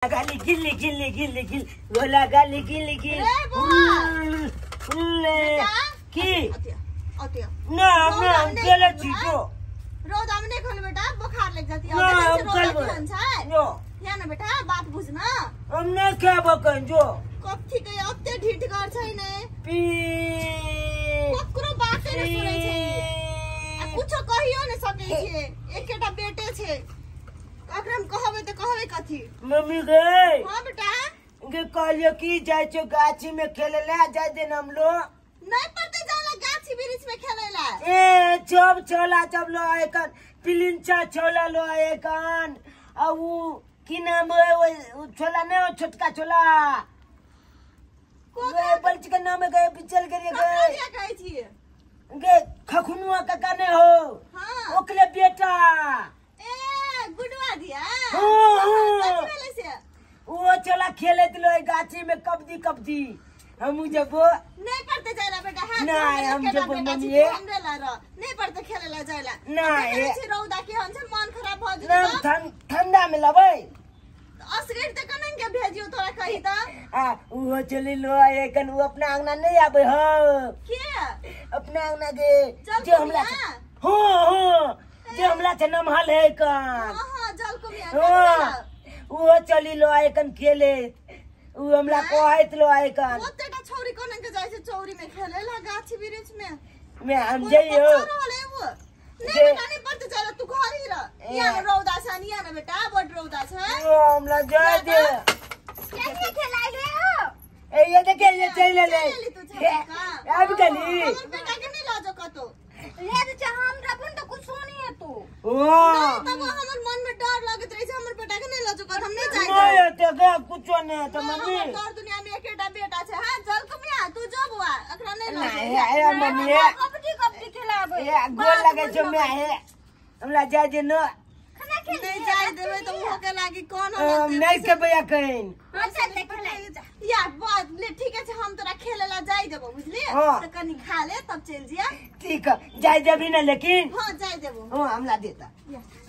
गाली गिल्ली गिल्ली गिल्ली गिल गोला गाली गिल्ली गिल की ना हम गेले छी तो रोद हमने खोल बेटा बुखार लग जाती है रोद हुन्छ यो यहाँ न बेटा बात बुझ्न हमने क्या बकन जो कथि के अत्ते ढिट गर्छ हैन पी ककरो बाते न सुनै छै कुछ कहियो न सकै छै एकेटा बेटे छै अकरम कहबे त कहबे कथि मम्मी गए हां बेटा के कहलियो की जाय छो गाछी में खेले ला जाय देन हम लो नहीं पड़ते जाला गाछी बिरिछ में खेलेला ए जब छोला जब लो एकन पिलिंचा छोला लो एकन आ उ की नाम है वो छोला ने छोटका छोला को बलच के नाम है गए पिचल करिए गए क्या कहै छी गे खखुनुआ का कने हो हां ओकले बेटा ए गुडवा दिया हां पहले से वो छोला खेले लो गाछी में कबदी हम जब नहीं पड़ते जाला बेटा हां नहीं हम जब मम्मी हमरे ला र नहीं पड़ते खेलेला जाला नहीं छी रौदा के हुन्छ मन खराब भ जइतो ठंडा में लबै असगेट त कनन के भेजियो तोरा कहि त आ वो चली लो एकन वो अपना अंगना नहीं आबे हो के अपना अंगना के जो हमला हो जो हमला से नमहल है कन हां जल को भी वो चली लो एकन खेले उ हमला कहैत लो एकन ओतेटा छोरी कनन के जाय छै चौरी में खेलेला गाछी बिरिछ में मैं हम जइयो नहीं बेटा नहीं पड़ते जाला तू घर ही रह यहाँ रौदा छ नि यहाँ बेटा बड रौदा छ हमला जाय दे कैसे खेलाइ ले हो ए ये देखे ये चले ले अब गली हमर बेटा के नहीं लाजो कतो ले दे छ हमरा पनि त कुछ सुनी है तू ओ तब हमर मन में डर लागत रही छ हमर बेटा के नहीं लाजो कत हम नहीं जाय नहीं ते के कुछ नहीं तो मम्मी तोर दुनिया में एकेटा बेटा छ हां जल कुमिया तू जो बुआ अकरा नहीं लाजो नहीं है मम्मी कबड्डी खेलाबे ये गोल लगे जो मैं है हमला जाय दे न खाना खेल नहीं जाय देबे तो वो के लागी कौन हम नहीं के भैया कहीं हम चलते खेलाइ या बात ले ठीक है हम तोरा खेलेला जाय देबो बुझली हाँ। तो कनी खा ले तब चल जिया ठीक है जाय देबी ना लेकिन हां जाय देबो हां हमला देता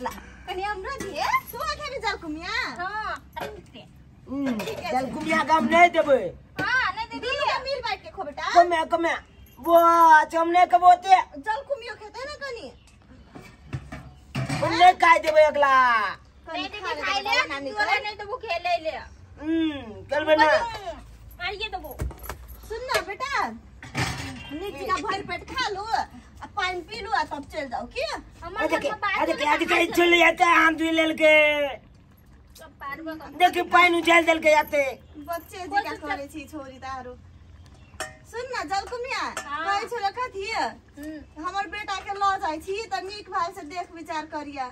ला कनी हमरा दिए तू आके भी जल कुमिया हां चल कुमिया काम नहीं देबे हां नहीं देबी मिल बैठ के खो बेटा कमे वो हमने के बोते जल कुमियो खेते ना कनी हमने काय देबे अगला कनी खा ले नानी को नहीं तो वो खेले ले चल बना आइए तो वो सुन ना बेटा नीचे का भर पेट खा लो पानी पी लो तब चल जाओ की अरे के चले जाते हम दुई लेल के देखि पानी उछाल दल के जाते बच्चे जी का करे छी छोरी तारो सुन ना जल कुमिया कहै छले कथि हमर बेटा के ल जाय छी त नीक भाव से देख विचार करिया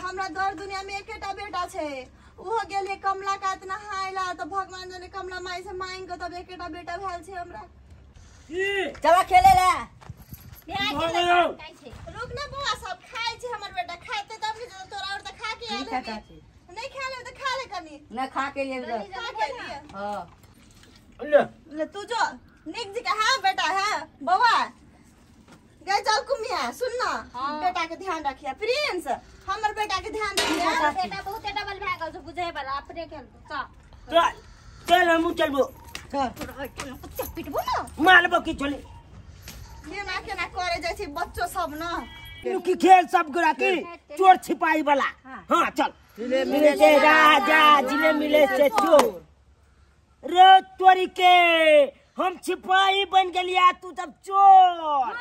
हमरा दर दुनिया में एकेटा बेटा छै ओहो गेले कमला कात नहाइला त भगवान जने कमला माई से मांग के तब एकेटा बेटा भेल छै हमरा चला खेले ले रुक ना बुआ सब खाय छै हमर बेटा खाते तब भी तोरा और त खा के आले नहीं खा ले तो खा ले कनी ना खा के लिए खा के लिए ले ले तू जो निक जी का हां बेटा है बउआ गए चल कुमिया सुन ना बेटा के ध्यान रखिया प्रिंस हमर बेटा के ध्यान रखिया बेटा बहुत डबल भाग गल बुझे वाला अपने खेल चल हम चलबो कुछ पिटबो ना मारबो की चले ये ना के ना करे जाय छै बच्चो सब ना की खेल सब गोरा की चोर छिपाई वाला हां चल मिले से राजा जिले मिले से चोर रे तोरी के हम छिपाई बन गलिया तू तब चोर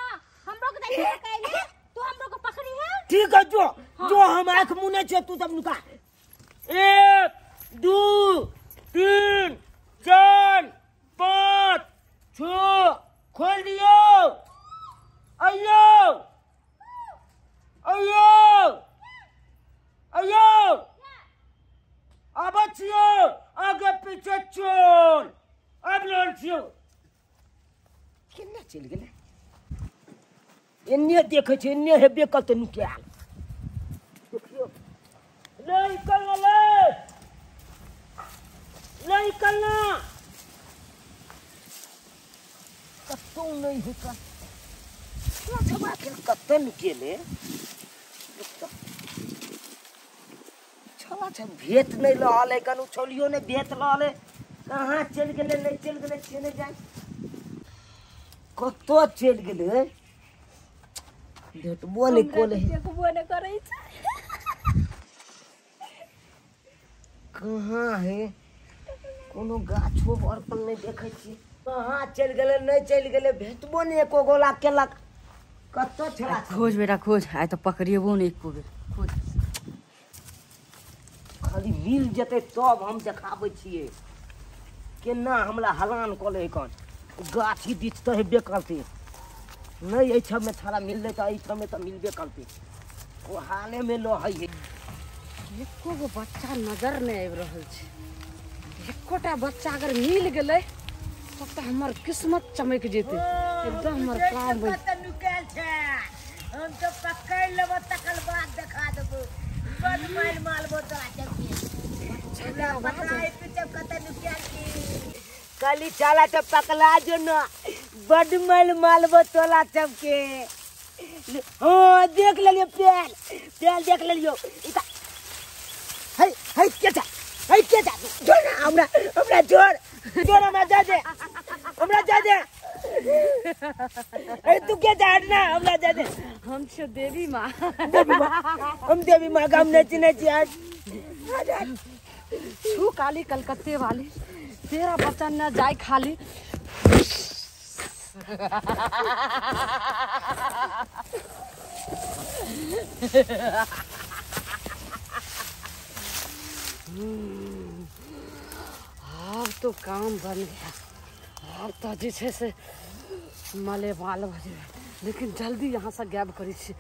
हमरो के देखे कहले तू हमरो को पकड़ी है ठीक है जो हम आंख मुने छे तू तब नुका 1 2 3 4 5 6 खोल दियो अयो अब छियो आगे पीछे चोर अब लोन छियो केना चल गेले एन्ने देखे छै एन्ने हेबे कत नुकाल देखियो नहीं करना कतो नहीं होता छबा के कत नुकेले छबा अच्छा भेट नहीं रहल है कनु छोलियो ने भेट रहल है कहाँ चल गेले नहीं चल गेले से नहीं जाए कतो चल गेले भेटबो नहीं कोले देखबो ने करै छै कहाँ है कोनो गाछो पर पर नहीं देखे छी कहाँ चल गेले नहीं चल गेले भेटबो नहीं एको गोला केलक कतो छला खोज बेटा खोज आइ तो पकड़िएबो नहीं एको बेर खोज खाली मिल जते तब हम देखाबै छियै केना हमरा हलान कले कन गाछी दिच तो हेबे करते नहीं एहि सब में थारा मिलले तो एहि सब में तो मिलबे करते ओ हाले में लो है एको गो बच्चा नजर नहीं आबि रहल छै एकोटा बच्चा अगर मिल गेलै तब तो हमर किस्मत चमक जेतै एकदम हमर काम बन नुकाल छै हम तो पकड़ लेबो तकर बाद देखा देबो बड़ माल मालबो तोरा चलके चला बताए तू जब कत नुकाल की कली चला तो पकला जो न बड़ माल मालबो तोला चमके हां देख लेलियो पेल देख लेलियो है के जा जोर ना हमरा जोर हमरा जा दे ए तू के जा ना हमरा जा दे हम छो देवी माँ हम देवी माँ का हम नहीं चिन्हे छी आज छू काली कलकत्ते वाली तेरा बच्चा न जाए खाली अब तो काम बन गया अब तो जे से मले माल भजे लेकिन जल्दी यहाँ से गैब करी छी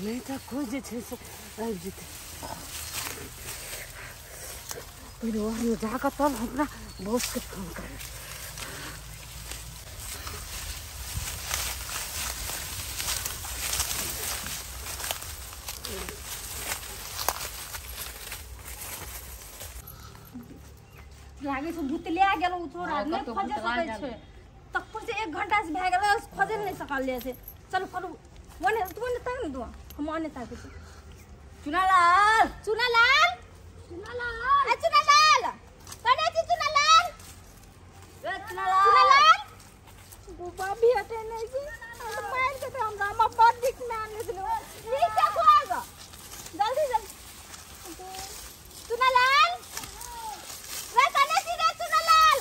नहीं तो कोई जे से आबि जेतै पहले वहाँ जाकर तब हमरा बॉस के फोन करे लागे छै भूतलिया गेलो छोरा नहीं खोजे सकै छै तक से 1 घंटा से भए गेलै खोजे नहीं सकलिए से चल करू वने तू ने तक ने दो हम आने ताके चुनालाल कने छी चुनालाल ए चुनालाल बुबा भी हटे नहीं छी तो मार के तो हमरा हम पर दिख में आने दिलो नीचे खोज जल्दी चुनालाल रे कने छी रे चुनालाल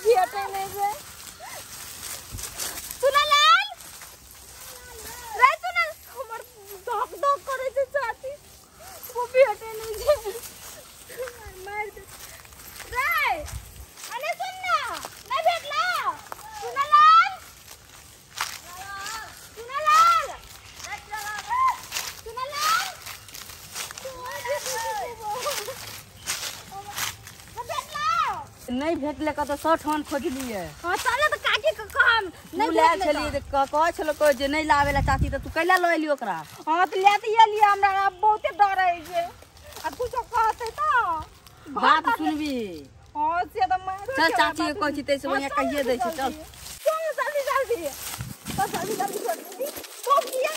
भी हटे नहीं रे चुनालाल रे चुनाल हमर धक करे छै छाती वो भी हटे नहीं छै मार दे रे अने सुन ना नहीं भेटला चुनालाल नहीं भेटले का तो 100 ठन खोजलिए हां चले तो काकी के कहम नहीं ले छली कहै छलो कोई जे नहीं लावेला चाची त तू कैला ल एली ओकरा हां तो ले त एली हमरा बहुते डर है जे आ कुछ कहते तो बात सुनबी हां से तो मार चल चाची के कहै छी तै से बढ़िया कहिए दै छी चल जल्दी तो जल्दी तो किया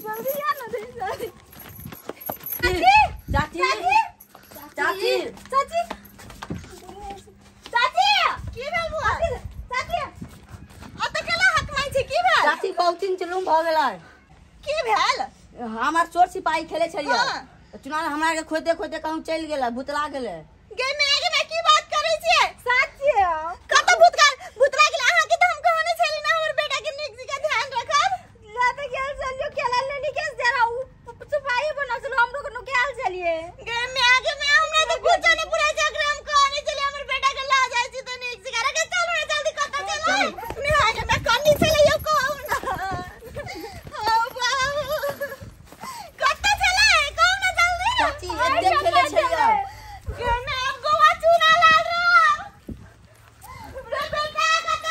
जल्दी आ ना दे चाची की भेल बुआ चाची अत केला हक माई छी की भेल चाची बहुत दिन चलूम भ गेलै की भेल हमार चोर सिपाही खेले छलिए हाँ। चुनाव हमरा के खोदे कहूं चल गेलै भूतला गेलै गे में की बात करै छियै सच कत भूतला गेल अहाँ के त हम कहने छली ना हमर बेटा के नीक जी का ध्यान रखब ले तो गेल चलियो केला ले निकेस जरा सिपाही बना चलो हम लोग नो केल चलिए गे में हमरा तो कुछ नहीं पूरा जगह हम कहने चली हमर बेटा के ला जाय छी त नीक जी का के चल रे जल्दी कत चल मैं आगे त कन्नी चले यो कहू ना ओ बाबू कत चला है कहू ना जल्दी चाची एकदम खेले छलिए गे में गोवा चूना लाल रे बेटा कत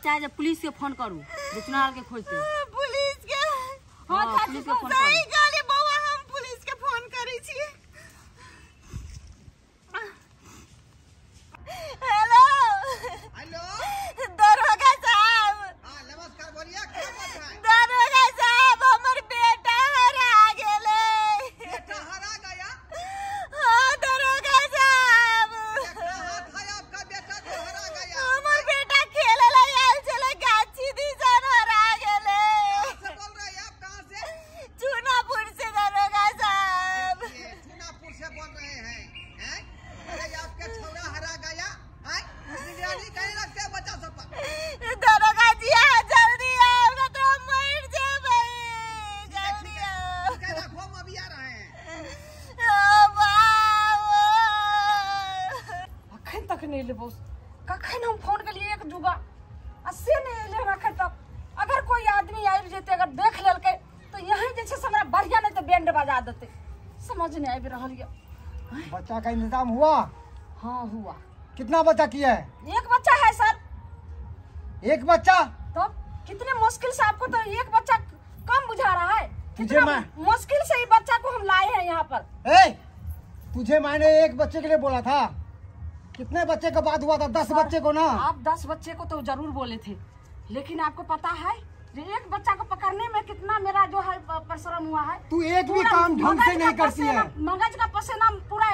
चाहे जब पुलिस के फोन करू चुनाव के खोजते पुलिस के हाँ पुलिस के फोन सही करू गाली बउआ हम पुलिस के फोन करै छी। हेलो हेलो दरोगा साहब। हाँ नमस्कार बोलिए क्या बात है? दरोगा साहब हमर बेटा हरा गेले। बेटा हरा गया? हाँ दरोगा साहब क्या हाथ है आपका बेटा जो हरा गया? हमर बेटा खेले ला आयल छले गाछी दिसन हरा गेले। कहाँ से बोल रहे हैं आप? कहाँ से? चूनापुर से दरोगा साहब। ये चूनापुर से बोल रहे हैं हैं? अरे आपके छोरा हरा गया हैं? निगरानी कहीं रखते हैं बच्चा सब पर? दरोगा जी आ जल्दी आओ ना तो हम मर जेबै। जल्दी आओ। क्या रखो हम अभी आ रहे हैं। ओ बाबू। अखन तक नहीं ले बॉस कखन हम फोन के लिए एक जुगा अस्से नहीं ले रखे तक अगर कोई आदमी आबि जेते अगर देख लेलके तो यही जे छै से हमरा बढ़िया नहीं तो बैंड बजा देते समझ नहीं आबि रहल ये। बच्चा का इंतजाम हुआ? हाँ हुआ कितना बच्चा किया है? एक बच्चा है सर। एक बच्चा? तो कितने मुश्किल से आपको तो एक बच्चा कम बुझा रहा है। तुझे कितना मैं- मुश्किल से ही बच्चा को हम लाए हैं यहाँ पर। ए, तुझे मैंने एक बच्चे के लिए बोला था। कितने बच्चे का बात हुआ था? 10 बच्चे को ना। आप 10 बच्चे को तो जरूर बोले थे लेकिन आपको पता है जो एक बच्चा को पकड़ने में कितना मेरा जो है परिश्रम हुआ है। तू एक भी पूरा काम ढंग से मगज नहीं का करती है। मगज का पसीना पूरा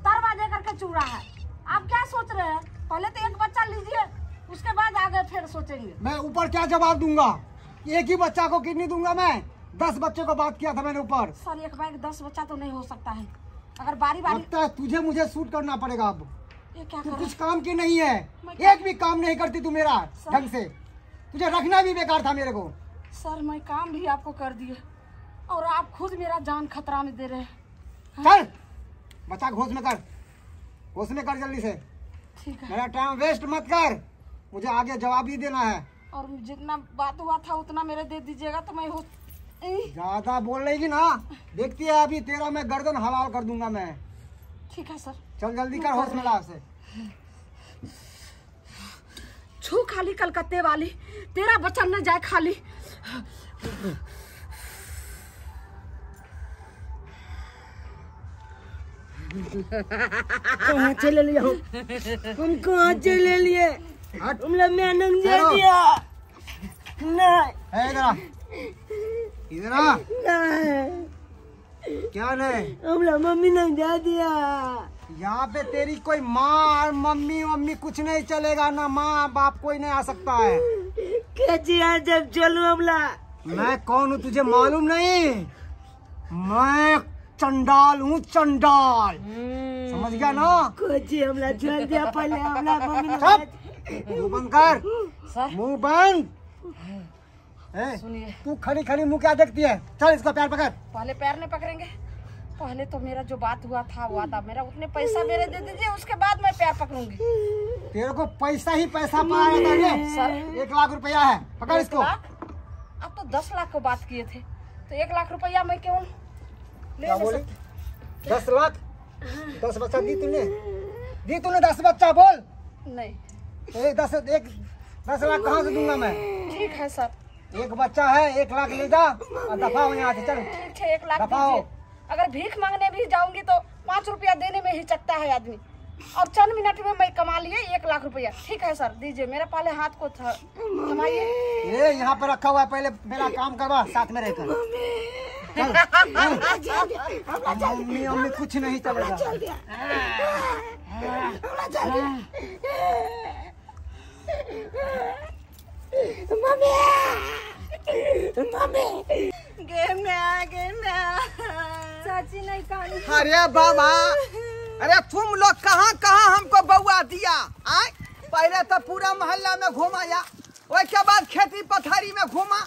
तरवा दे करके चूरा है। आप क्या सोच रहे हैं? पहले तो एक बच्चा लीजिए उसके बाद आगे फिर सोचेंगे। मैं ऊपर क्या जवाब दूंगा? एक ही बच्चा को किडनी दूंगा मैं? 10 बच्चे को बात किया था मैंने ऊपर। सर एक बार 10 बच्चा तो नहीं हो सकता है अगर बारी बारी। लगता है तुझे मुझे शूट करना पड़ेगा अब। ये क्या तू कर कुछ काम की नहीं है। मैं एक भी काम नहीं करती तू मेरा ढंग से। तुझे रखना भी बेकार था मेरे को। सर मैं काम भी आपको कर दिए और आप खुद मेरा जान खतरा में दे रहे हैं। चल बच्चा घोष में कर। घोष में कर जल्दी से। ठीक है मेरा टाइम वेस्ट मत कर। मुझे आगे जवाब भी देना है। और जितना बात हुआ था उतना मेरे दे दीजिएगा तो मैं हो ज्यादा बोल रही ना देखती है अभी तेरा मैं गर्दन हलाल कर दूंगा मैं। ठीक है सर। चल जल्दी कर होश में ला से। छू खाली कलकत्ते वाली तेरा बच्चा न जाए खाली। कहाँ चले लिए हम कहाँ चले लिए? हम लोग मैंने दे दिया। नहीं है इधर आ। इधर आ। नहीं क्या नहीं? हम लोग मम्मी ने दे दिया। यहाँ पे तेरी कोई माँ और मम्मी कुछ नहीं चलेगा ना। माँ बाप कोई नहीं आ सकता है। कैसे यहाँ जब चलो हमला? मैं कौन हूँ तुझे मालूम नहीं? मैं चंडाल हूँ चंडाल। समझ गया ना? कैसे हमला छोड़ दिया पहले हमला मम्मी ने। चुप मुंह बंद कर। सर मुंह बंद। सुनिए तू खड़ी खड़ी मुंह क्या देखती है? चल इसका पैर पकड़। पहले पैर नहीं पकड़ेंगे। पहले तो मेरा जो बात हुआ था मेरा उतने पैसा मेरे दे दीजिए उसके बाद मैं पैर पकड़ूंगी। तेरे को पैसा ही पैसा पाया ये। सर 1 लाख रुपया है। पकड़ 1 इसको। लाख? आप तो 10 लाख को बात किए थे तो 1 लाख रुपया मैं क्यों क्या ले बोले? सकती? 10 लाख? 10 बच्चा दी तूने 10 बच्चा बोल। नहीं 10 लाख कहाँ से दूंगा मैं? ठीक है सर। एक बच्चा है 1 लाख ले जा और दफा हो यहाँ से। चल ठीक है 1 लाख दफा हो। दीजिए। अगर भीख मांगने भी जाऊंगी तो 5 रुपया देने में हिचकता है आदमी और चंद मिनट में मैं कमा लिए 1 लाख रुपया। ठीक है सर दीजिए मेरे पहले हाथ को थमाइए। ये यहाँ पे रखा हुआ है। पहले मेरा काम करवा साथ में रहकर। मम्मी कुछ नहीं चलेगा। चाची नहीं कहानी। अरे बाबा अरे तुम लोग कहाँ कहाँ हमको बउआ दिया आए? पहले तो पूरा मोहल्ला में घुमाया उसके बाद खेती पथारी में घुमा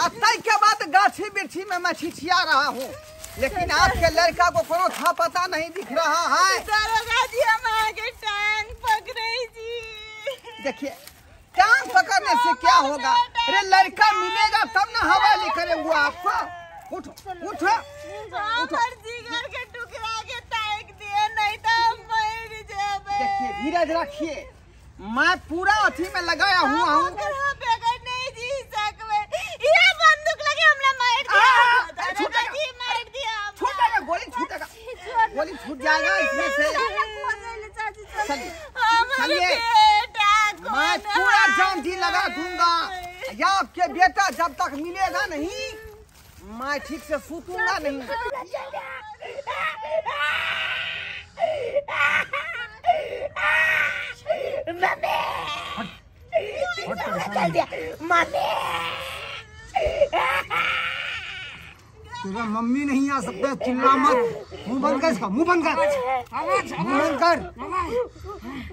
और तय के बाद गाछी बिछी में मैं छिछिया रहा हूँ लेकिन आपके लड़का को कोनो था पता नहीं दिख रहा है। दरोगा जी हम आगे टांग पकड़े जी। देखिए टांग पकड़ने से क्या होगा? अरे लड़का मिलेगा तब ना हवाले करेंगे आपको। उठो उठो हमर जिगर के टुकड़ा के टाइक दिए नहीं तो हम मर जाबे। देखिए धीरज रखिए। मैं पूरा अथी में लगाया हुआ हूँ। नहीं छूट जाएगा इसमें से। चलिए चलिए, मैं पूरा जान जी लगा दूंगा। या आपके बेटा जब तक मिलेगा नहीं, मैं ठीक से सूतूंगा नहीं। तेरा मम्मी नहीं आ सकता, चिल्ला मत। मुंह बंद कर इसका, मुंह बंद कर, मुंह बंद कर।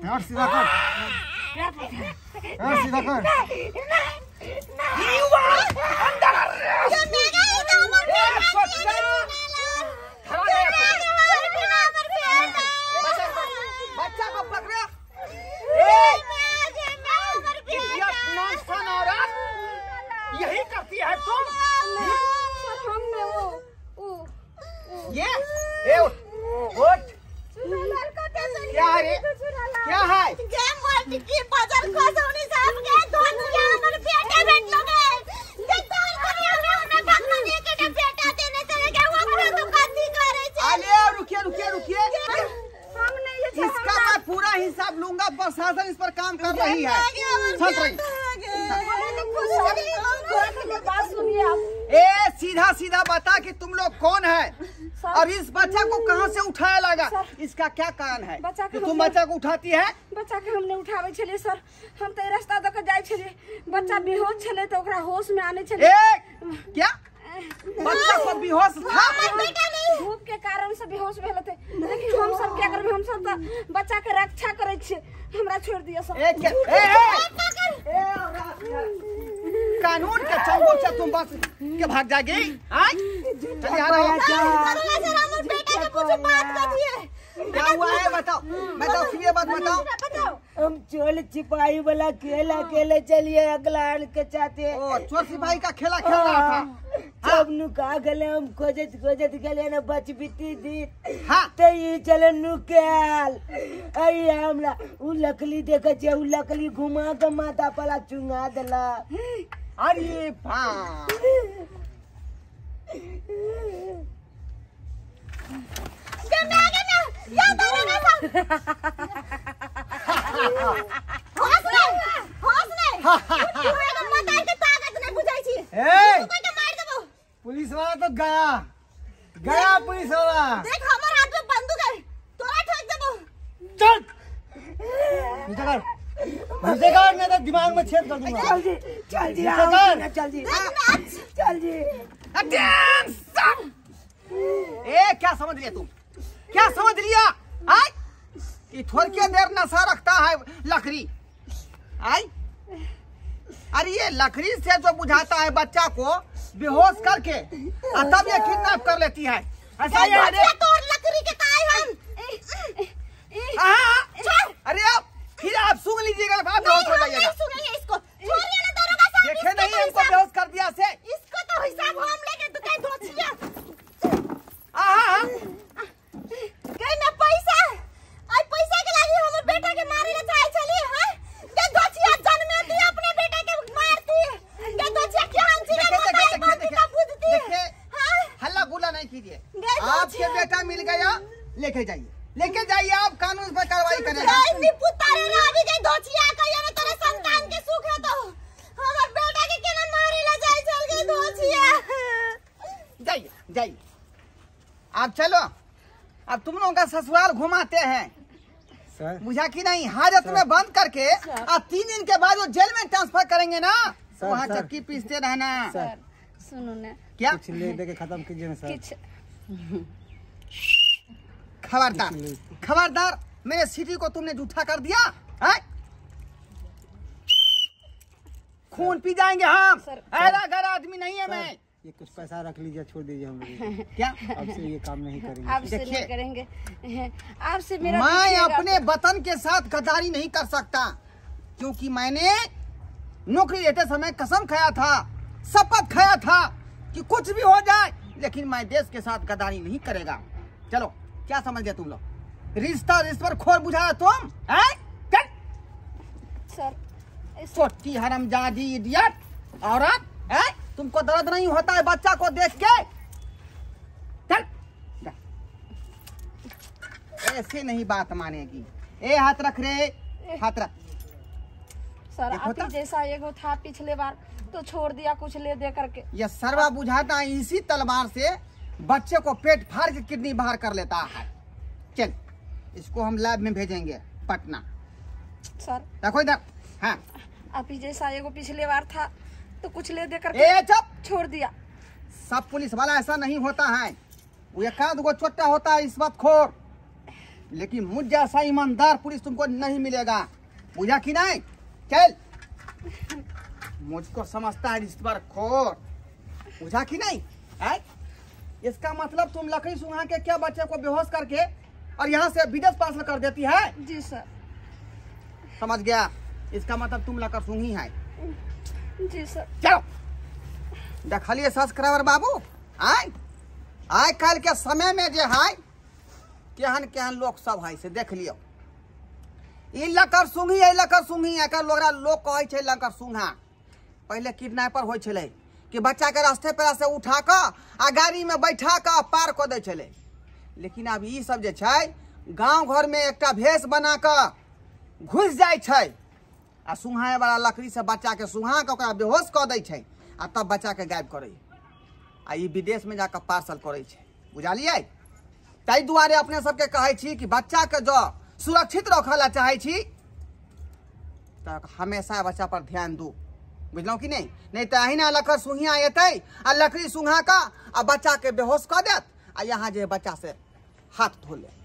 यार सीधा कर, यार सीधा कर। बच्चा को पकड़ो। यही करती है तुम? ये उठ। क्या है? क्या है? रुकिए। इसका मैं पूरा हिसाब लूंगा। प्रशासन इस पर काम कर रही है। सीधा सीधा बता कि तुम लोग कौन है और इस बच्चा को कहाँ से उठाया लगा? इसका क्या कारण है कि तुम बच्चा को उठाती है? बच्चा के हमने उठावे छले सर। हम तो रास्ता दे के जाय छले, बच्चा बेहोश छले तो ओकरा होश में आने छले। क्या बच्चा को बेहोश था? धूप के कारण से बेहोश भेल थे, लेकिन हम सब क्या करबे? हम सब तो बच्चा के रक्षा करे छे। हमरा छोड़ दिया सर। कानून के चंगुल से तुम बस के भाग जाएगी। क्या हुआ है बताओ, ये बात बताओ। हम चोर छिपाई वाला खेल अकेले चलिए अगला के चाहते। चोर सिपाही का खेला खेल रहा था। अब नुका गले हम खोजत गले न बच बीती दी। हाँ तो ये चले नुकेल आई हमरा उ लकली देखे छे, उ लकली घुमा के माथा पला चुंगा देला। अरे बाप पुलिस वाला तो गया पुलिस वाला। देख हमारे हाथ में बंदूक है, तोरा ठोक देबो। चल नीचे कर नहीं तो दिमाग में छेद कर दूंगा। चल जी चल जी क्या समझ लिया तुम? क्या समझ लिया? कि थोड़ी देर नशा रखता है लकड़ी। अरे ये लकड़ी से जो बुझाता है बच्चा को बेहोश करके तब ये किडनैप कर लेती है। ऐसा ही है। लकड़ी के ताई हम। अरे आप फिर आप सुन लीजिएगा, आप बेहोश हो जाइएगा। इसको छोड़िए ना, दोनों का साथ। देखे नहीं हमको बेहोश कर दिया से। इसको तो हिसाब हम लेके तो कहीं धोचिया। कहीं ना पैसा आई पैसा के लागी हमर बेटा के मारे ले चाहे चली है। के धोचिया जन्म दी अपने बेटा के मारती। के धोचिया क्या हंसी ना बुद्धि। हां हल्ला गुल्ला नहीं कीजिए। आपके बेटा मिल गया, लेके जाइए आप। कानून पर कार्रवाई करेंगे। पुतारे ना अभी के धोचिया कहिए में तेरे संतान के सुख है तो हमर बेटा के केना मारे ले जाए चल गई धोचिया। जाइए आप चलो। अब तुम लोगों का ससुराल घुमाते हैं सर। बुझा कि नहीं? हाजत में बंद करके अब 3 दिन के बाद वो जेल में ट्रांसफर करेंगे ना, वहाँ चक्की पीसते रहना। सर सुनो ना, क्या कुछ ले दे के खत्म कीजिए ना सर। खबरदार मेरे सिटी को तुमने जूठा कर दिया है? खून पी जाएंगे हम। ऐसा घर आदमी नहीं है मैं। ये कुछ पैसा रख लीजिए, छोड़ दीजिए हम लोग। क्या अब से ये काम नहीं करेंगे। आपसे नहीं करेंगे। आपसे मेरा मैं अपने वतन के साथ गद्दारी नहीं कर सकता, क्योंकि मैंने नौकरी लेते समय कसम खाया था, शपथ खाया था कि कुछ भी हो जाए लेकिन मैं देश के साथ गद्दारी नहीं करेगा। चलो क्या समझ गए तुम लोग? रिश्ता खोर बुझा तुम है? सर छोटी हरामजादी इडियट औरत है। तुमको दर्द नहीं होता है बच्चा को देख के? चल ऐसे नहीं बात मानेगी। ए हाथ रख रे, हाथ रख। सर देखो आप तो। ही जैसा एगो था पिछले बार तो छोड़ दिया कुछ ले दे करके। ये सर्वा बुझाता है इसी तलवार से बच्चे को पेट फाड़ के किडनी बाहर कर लेता है। चल इसको हम लैब में भेजेंगे पटना। सर देखो इधर। हाँ आप ही जैसा एगो पिछले बार था तो कुछ ले दे करके ए चुप। छोड़ दिया। सब पुलिस वाला ऐसा नहीं होता है, वो एक आध गो चोट्टा होता है रिश्वत खोर, लेकिन मुझ जैसा ईमानदार पुलिस तुमको नहीं मिलेगा, बुझा कि नहीं? चल मुझको समझता है रिश्वत खोर, बुझा कि नहीं? है? इसका मतलब तुम लकड़ी सुहा के क्या बच्चे को बेहोश करके और यहाँ से विदेश पार्सल कर देती है? जी सर। समझ गया? इसका मतलब तुम लकड़ सूंघी है। जी सर। चलो देखलिए सब्सक्राइबर बाबू, आय कल के समय में जे है केहन केहन लोग सब है से देख लियो। ई लकड़ सूंघी है, लकड़ सूंघी एकर लोग कहे छे लकड़ सूंघा। पहले किडनैपर होय छले कि बच्चा के रास्ते पर से उठा के आ गाड़ी में बैठा के पार कर दे छले, लेकिन अब ई सब जे छै गांव घर में एकटा भेष बना के घुस जाय छै आ सूंघाए वाला लकड़ी से बच्चा के सूंघा के ओकरा बेहोश कर दै छै आ तब बच्चा के गायब करे आ ई विदेश में जाकर पार्सल करे छै, बुझलिए? ताहि दुआरे अपने सबके कहे छी कि बच्चा के जो सुरक्षित रखे ला चाहे छी तो हमेशा बच्चा पर ध्यान दू, बुझलौ कि नहीं? नहीं तो अहिना लकड़ सूंघिया एतै आ लकड़ी सूंघा का आ बच्चा के बेहोश कर देत आ यहाँ जे बच्चा से हाथ धो ले।